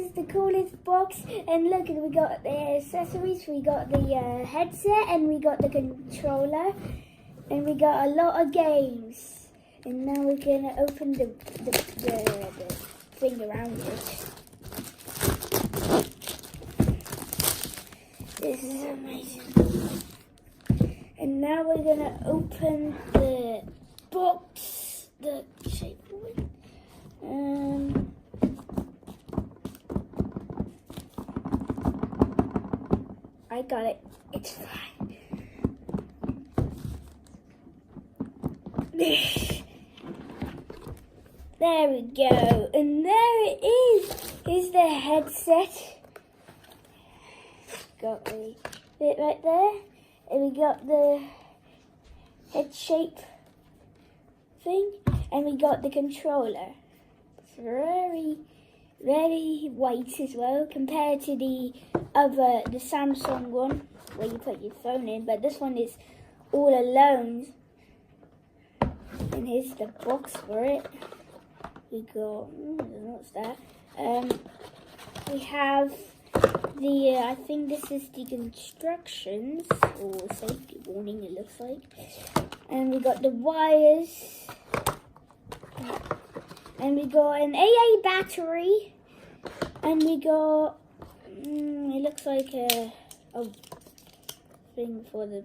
is the coolest box, and look, we got the accessories, we got the headset, and we got the controller, and we got a lot of games. And now we're gonna open the thing around it. This is amazing. And now we're gonna open the box, the shape one. I got it. It's fine. There we go. And there it is. Here's the headset. Got the bit right there. And we got the head shape thing. And we got the controller. It's very, very white as well compared to the Samsung one where you put your phone in. But this one is all alone. And here's the box for it. We got, what's that? We have the, I think this is the instructions or safety warning, it looks like. And we got the wires. And we got an AA battery. And we got, it looks like a thing for the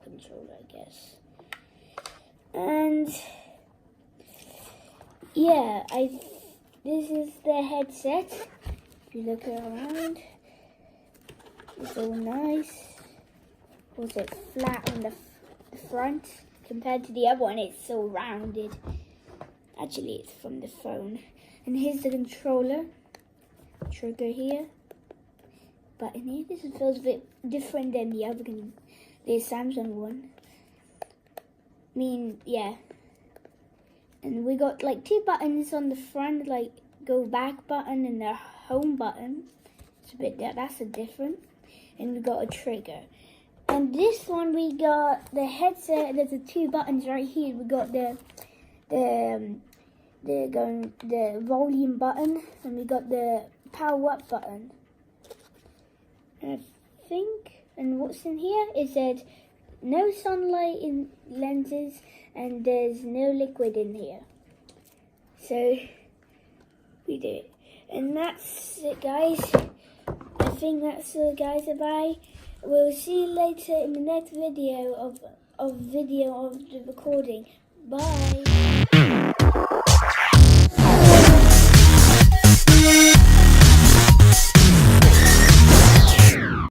controller, I guess. And yeah, this is the headset. If you look around, it's all nice. Also flat on the front compared to the other one. It's so rounded. Actually, it's from the phone. And here's the controller. Trigger here. Button here. This feels a bit different than the other, the Samsung one. I mean, yeah. And we got like 2 buttons on the front, like go back button and the home button. It's a bit, that's a different. And we got a trigger. And this one we got the headset. There's the 2 buttons right here. We got the volume button, and we got the power up button. And I think, and what's in here? It said no sunlight in lenses, and there's no liquid in here. So we do it, and that's it, guys. I think that's it, guys. Bye. We'll see you later in the next video of the recording. Bye.